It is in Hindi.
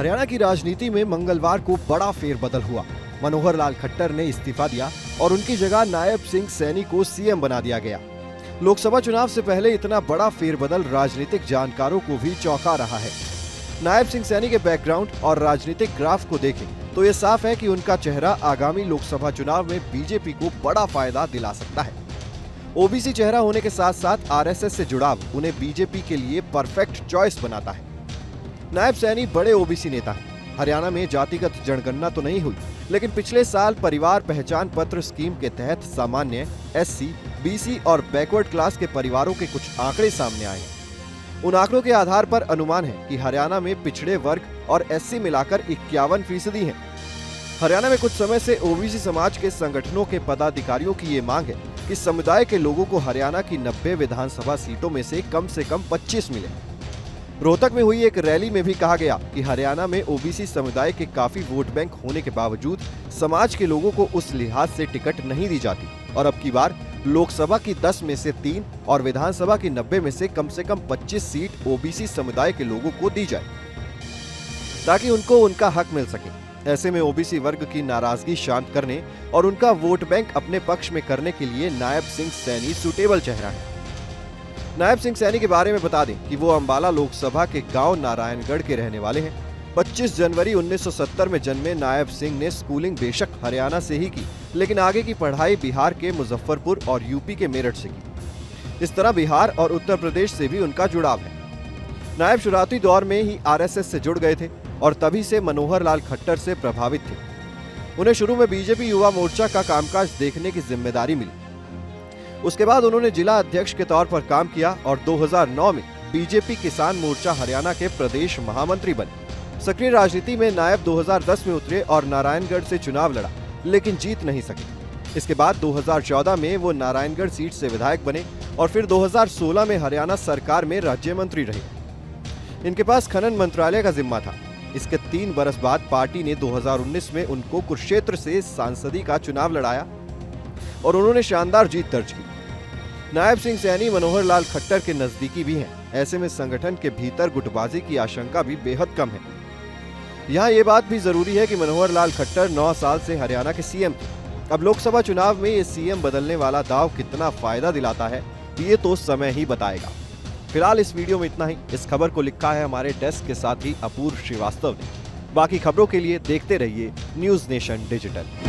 हरियाणा की राजनीति में मंगलवार को बड़ा फेरबदल हुआ। मनोहर लाल खट्टर ने इस्तीफा दिया और उनकी जगह नायब सिंह सैनी को सीएम बना दिया गया। लोकसभा चुनाव से पहले इतना बड़ा फेरबदल राजनीतिक जानकारों को भी चौंका रहा है। नायब सिंह सैनी के बैकग्राउंड और राजनीतिक ग्राफ को देखें तो ये साफ है कि उनका चेहरा आगामी लोकसभा चुनाव में बीजेपी को बड़ा फायदा दिला सकता है। ओबीसी चेहरा होने के साथ साथ आरएसएस से जुड़ाव उन्हें बीजेपी के लिए परफेक्ट चॉइस बनाता है। नायब सैनी बड़े ओबीसी नेता हैं। हरियाणा में जातिगत जनगणना तो नहीं हुई, लेकिन पिछले साल परिवार पहचान पत्र स्कीम के तहत सामान्य, एससी, बीसी और बैकवर्ड क्लास के परिवारों के कुछ आंकड़े सामने आए हैं। उन आंकड़ों के आधार पर अनुमान है कि हरियाणा में पिछड़े वर्ग और एससी मिलाकर 51% हैं। हरियाणा में कुछ समय से ओबीसी समाज के संगठनों के पदाधिकारियों की ये मांग है कि समुदाय के लोगों को हरियाणा की 90 विधानसभा सीटों में से कम 25 मिले। रोहतक में हुई एक रैली में भी कहा गया कि हरियाणा में ओबीसी समुदाय के काफी वोट बैंक होने के बावजूद समाज के लोगों को उस लिहाज से टिकट नहीं दी जाती और अब की बार लोकसभा की 10 में से 3 और विधानसभा की 90 में से कम 25 सीट ओबीसी समुदाय के लोगों को दी जाए ताकि उनको उनका हक मिल सके। ऐसे में ओबीसी वर्ग की नाराजगी शांत करने और उनका वोट बैंक अपने पक्ष में करने के लिए नायब सिंह सैनी सुटेबल चेहरा है। नायब सिंह सैनी के बारे में बता दें कि वो अंबाला लोकसभा के गांव नारायणगढ़ के रहने वाले हैं। 25 जनवरी 1970 में जन्मे नायब सिंह ने स्कूलिंग बेशक हरियाणा से ही की, लेकिन आगे की पढ़ाई बिहार के मुजफ्फरपुर और यूपी के मेरठ से की। इस तरह बिहार और उत्तर प्रदेश से भी उनका जुड़ाव है। नायब शुरुआती दौर में ही आरएसएस से जुड़ गए थे और तभी से मनोहर लाल खट्टर से प्रभावित थे। उन्हें शुरू में बीजेपी युवा मोर्चा का कामकाज देखने की जिम्मेदारी मिली। उसके बाद उन्होंने जिला अध्यक्ष के तौर पर काम किया और 2009 में बीजेपी किसान मोर्चा हरियाणा के प्रदेश महामंत्री बने। सक्रिय राजनीति में नायब 2010 में उतरे और नारायणगढ़ से चुनाव लड़ा, लेकिन जीत नहीं सके। इसके बाद 2014 में वो नारायणगढ़ सीट से विधायक बने और फिर 2016 में हरियाणा सरकार में राज्य मंत्री रहे। इनके पास खनन मंत्रालय का जिम्मा था। इसके 3 बरस बाद पार्टी ने 2019 में उनको कुरुक्षेत्र से सांसदी का चुनाव लड़ाया और उन्होंने शानदार जीत दर्ज की। नायब सिंह सैनी मनोहर लाल खट्टर के नजदीकी भी हैं। ऐसे में संगठन के भीतर गुटबाजी की आशंका भी बेहद कम है। यहाँ ये बात भी जरूरी है कि मनोहर लाल खट्टर 9 साल से हरियाणा के सीएम थे। अब लोकसभा चुनाव में ये सीएम बदलने वाला दाव कितना फायदा दिलाता है, ये तो समय ही बताएगा। फिलहाल इस वीडियो में इतना ही। इस खबर को लिखा है हमारे डेस्क के साथी अपूर्व श्रीवास्तव ने। बाकी खबरों के लिए देखते रहिए न्यूज़ नेशन डिजिटल।